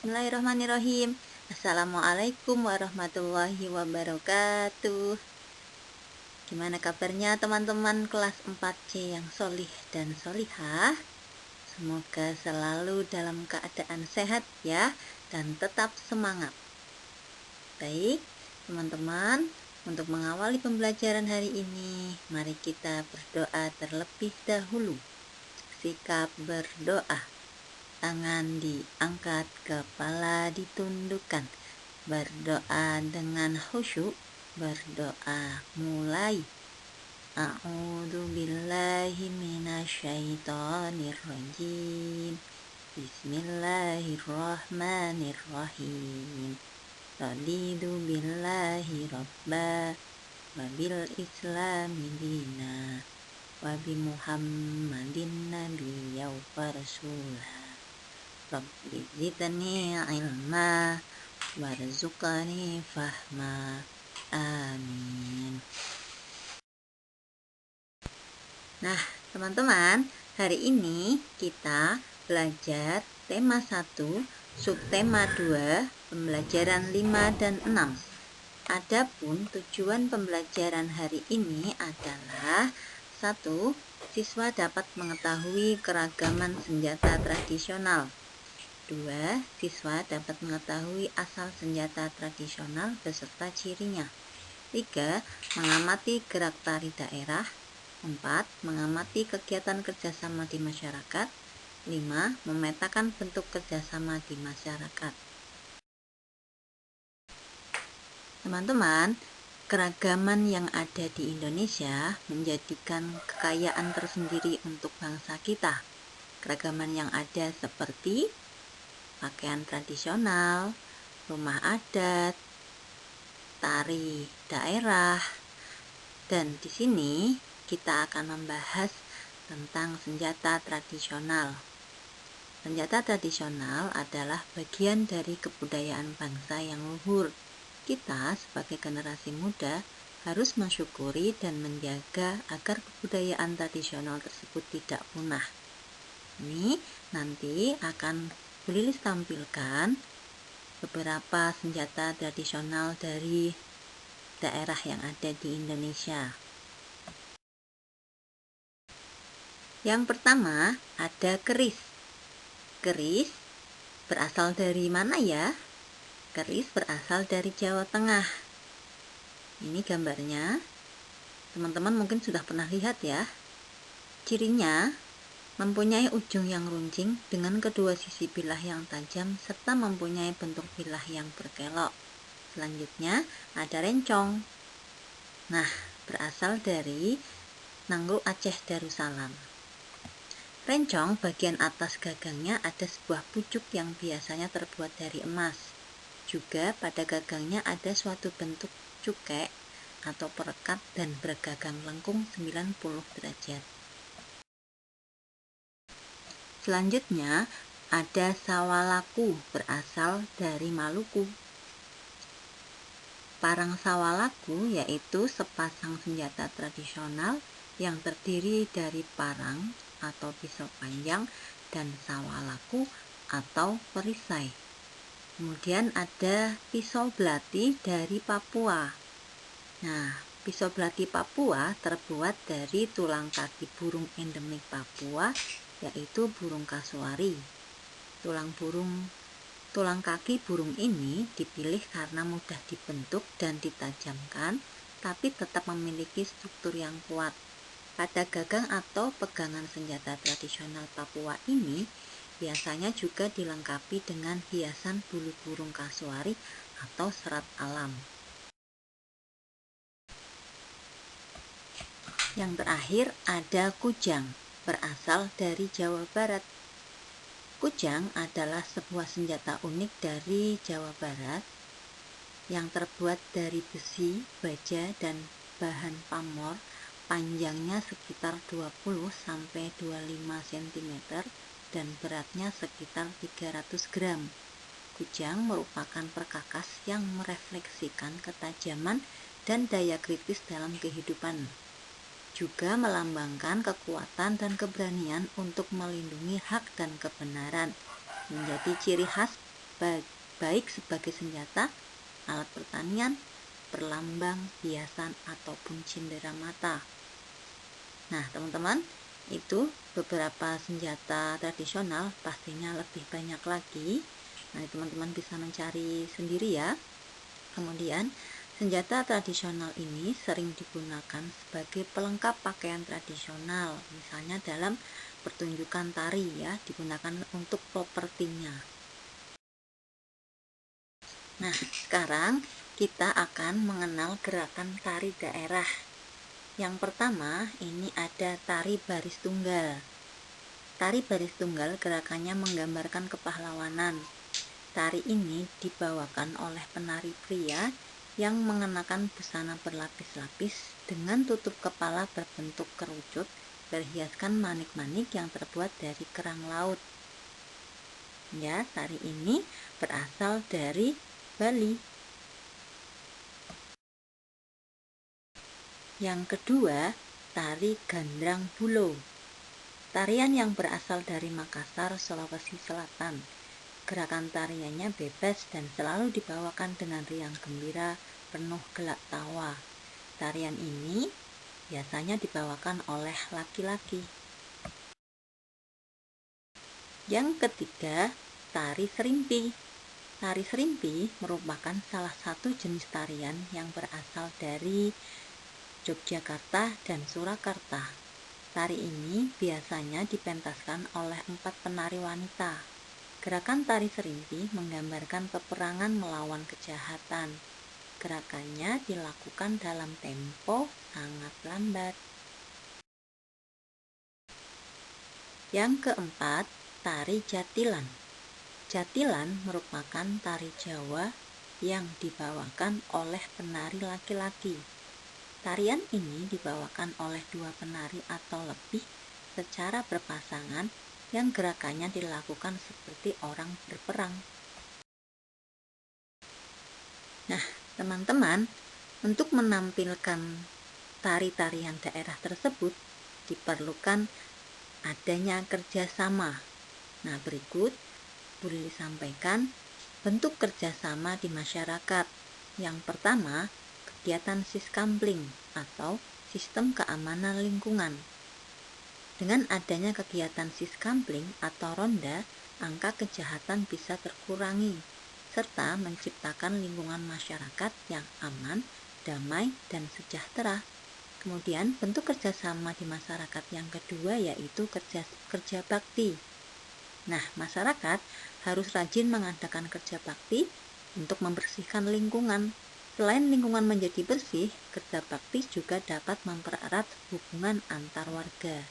Bismillahirrahmanirrahim. Assalamualaikum warahmatullahi wabarakatuh. Gimana kabarnya teman-teman kelas 4C yang solih dan solihah? Semoga selalu dalam keadaan sehat ya, dan tetap semangat. Baik teman-teman, untuk mengawali pembelajaran hari ini, mari kita berdoa terlebih dahulu. Sikap berdoa: tangan diangkat, kepala ditundukkan. Berdoa dengan khusyuk. Berdoa mulai. A'udzu billahi minasyaitonir rajim. Bismillahirrahmanirrahim. Raditu billahi rabba wa bil islami dina wa bi Muhammadin nabiyya wa rasulah. Rabbi zidni ilma warzuqni fahma. Amin. Nah, teman-teman, hari ini kita belajar tema 1, subtema 2, pembelajaran 5 dan 6. Adapun tujuan pembelajaran hari ini adalah 1. Siswa dapat mengetahui keragaman senjata tradisional. 2. Siswa dapat mengetahui asal senjata tradisional beserta cirinya. 3. Mengamati gerak tari daerah. 4. Mengamati kegiatan kerjasama di masyarakat. 5. Memetakan bentuk kerjasama di masyarakat. Teman-teman, keragaman yang ada di Indonesia menjadikan kekayaan tersendiri untuk bangsa kita. Keragaman yang ada seperti pakaian tradisional, rumah adat, tari daerah, dan di sini kita akan membahas tentang senjata tradisional. Senjata tradisional adalah bagian dari kebudayaan bangsa yang luhur. Kita sebagai generasi muda harus mensyukuri dan menjaga agar kebudayaan tradisional tersebut tidak punah. Ini nanti akan Bu Lilis tampilkan beberapa senjata tradisional dari daerah yang ada di Indonesia. Yang pertama ada keris. Keris berasal dari mana ya? Keris berasal dari Jawa Tengah. Ini gambarnya. Teman-teman mungkin sudah pernah lihat ya. Cirinya mempunyai ujung yang runcing dengan kedua sisi bilah yang tajam serta mempunyai bentuk bilah yang berkelok. Selanjutnya ada rencong. Nah, berasal dari Nanggroe Aceh Darussalam. Rencong bagian atas gagangnya ada sebuah pucuk yang biasanya terbuat dari emas. Juga pada gagangnya ada suatu bentuk cukek atau perekat dan bergagang lengkung 90 derajat. Selanjutnya ada sawalaku berasal dari Maluku. Parang sawalaku yaitu sepasang senjata tradisional yang terdiri dari parang atau pisau panjang dan sawalaku atau perisai. Kemudian ada pisau belati dari Papua. Nah, pisau belati Papua terbuat dari tulang kaki burung endemik Papua, yaitu burung kasuari. Tulang kaki burung ini dipilih karena mudah dibentuk dan ditajamkan, tapi tetap memiliki struktur yang kuat. Pada gagang atau pegangan senjata tradisional Papua ini biasanya juga dilengkapi dengan hiasan bulu burung kasuari atau serat alam. Yang terakhir ada kujang, berasal dari Jawa Barat. Kujang adalah sebuah senjata unik dari Jawa Barat yang terbuat dari besi, baja, dan bahan pamor. Panjangnya sekitar 20-25 cm dan beratnya sekitar 300 gram. Kujang merupakan perkakas yang merefleksikan ketajaman dan daya kritis dalam kehidupan. Juga melambangkan kekuatan dan keberanian untuk melindungi hak dan kebenaran. Menjadi ciri khas baik sebagai senjata, alat pertanian, perlambang, hiasan, ataupun cindera mata. Nah, teman-teman, itu beberapa senjata tradisional, pastinya lebih banyak lagi. Nah, teman-teman bisa mencari sendiri ya. Kemudian, senjata tradisional ini sering digunakan sebagai pelengkap pakaian tradisional, misalnya dalam pertunjukan tari ya, digunakan untuk propertinya. Nah, sekarang kita akan mengenal gerakan tari daerah. Yang pertama, ini ada tari baris tunggal. Tari baris tunggal gerakannya menggambarkan kepahlawanan. Tari ini dibawakan oleh penari pria yang mengenakan busana berlapis-lapis dengan tutup kepala berbentuk kerucut, berhiaskan manik-manik yang terbuat dari kerang laut. Ya, tari ini berasal dari Bali. Yang kedua, tari gandrang bulo. Tarian yang berasal dari Makassar, Sulawesi Selatan. Gerakan tariannya bebas dan selalu dibawakan dengan riang gembira, penuh gelak tawa. Tarian ini biasanya dibawakan oleh laki-laki. Yang ketiga, tari serimpi. Tari serimpi merupakan salah satu jenis tarian yang berasal dari Yogyakarta dan Surakarta. Tari ini biasanya dipentaskan oleh 4 penari wanita. Gerakan tari serimpi menggambarkan peperangan melawan kejahatan. Gerakannya dilakukan dalam tempo sangat lambat. Yang keempat, tari jatilan. Jatilan merupakan tari Jawa yang dibawakan oleh penari laki-laki. Tarian ini dibawakan oleh 2 penari atau lebih secara berpasangan yang gerakannya dilakukan seperti orang berperang. Nah, teman-teman, untuk menampilkan tari-tarian daerah tersebut diperlukan adanya kerjasama. Nah, berikut boleh disampaikan bentuk kerjasama di masyarakat. Yang pertama, kegiatan siskampling atau sistem keamanan lingkungan. Dengan adanya kegiatan siskampling atau ronda, angka kejahatan bisa terkurangi, serta menciptakan lingkungan masyarakat yang aman, damai, dan sejahtera. Kemudian bentuk kerjasama di masyarakat yang kedua yaitu kerja bakti. Nah, masyarakat harus rajin mengadakan kerja bakti untuk membersihkan lingkungan. Selain lingkungan menjadi bersih, kerja bakti juga dapat mempererat hubungan antar warga.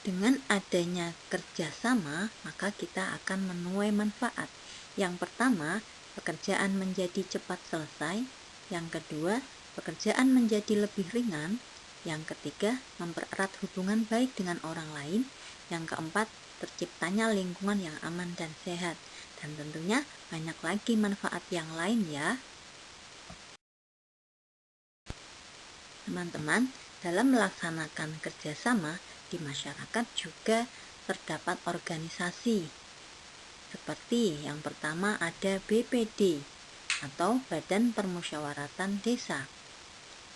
Dengan adanya kerjasama, maka kita akan menuai manfaat. Yang pertama, pekerjaan menjadi cepat selesai. Yang kedua, pekerjaan menjadi lebih ringan. Yang ketiga, mempererat hubungan baik dengan orang lain. Yang keempat, terciptanya lingkungan yang aman dan sehat. Dan tentunya banyak lagi manfaat yang lain ya. Teman-teman, dalam melaksanakan kerjasama di masyarakat juga terdapat organisasi. Seperti yang pertama ada BPD atau Badan Permusyawaratan Desa.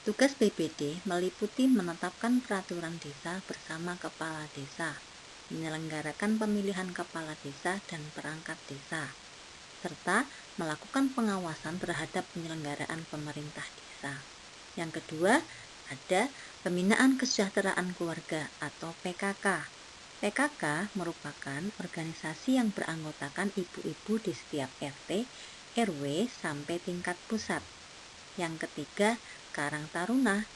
Tugas BPD meliputi menetapkan peraturan desa bersama kepala desa, menyelenggarakan pemilihan kepala desa dan perangkat desa, serta melakukan pengawasan terhadap penyelenggaraan pemerintah desa. Yang kedua, ada Pembinaan Kesejahteraan Keluarga atau PKK. PKK merupakan organisasi yang beranggotakan ibu-ibu di setiap RT, RW sampai tingkat pusat. Yang ketiga, Karang Taruna.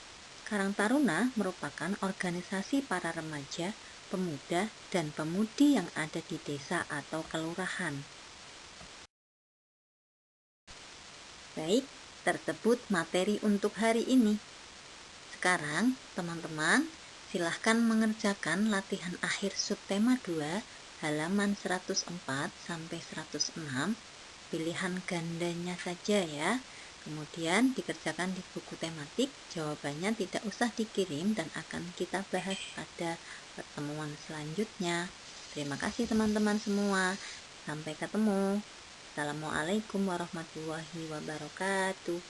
Karang Taruna merupakan organisasi para remaja, pemuda, dan pemudi yang ada di desa atau kelurahan. Baik, tersebut materi untuk hari ini. Sekarang, teman-teman, silahkan mengerjakan latihan akhir subtema 2, halaman 104 sampai 106, pilihan gandanya saja ya. Kemudian dikerjakan di buku tematik, jawabannya tidak usah dikirim dan akan kita bahas pada pertemuan selanjutnya. Terima kasih teman-teman semua. Sampai ketemu. Assalamualaikum warahmatullahi wabarakatuh.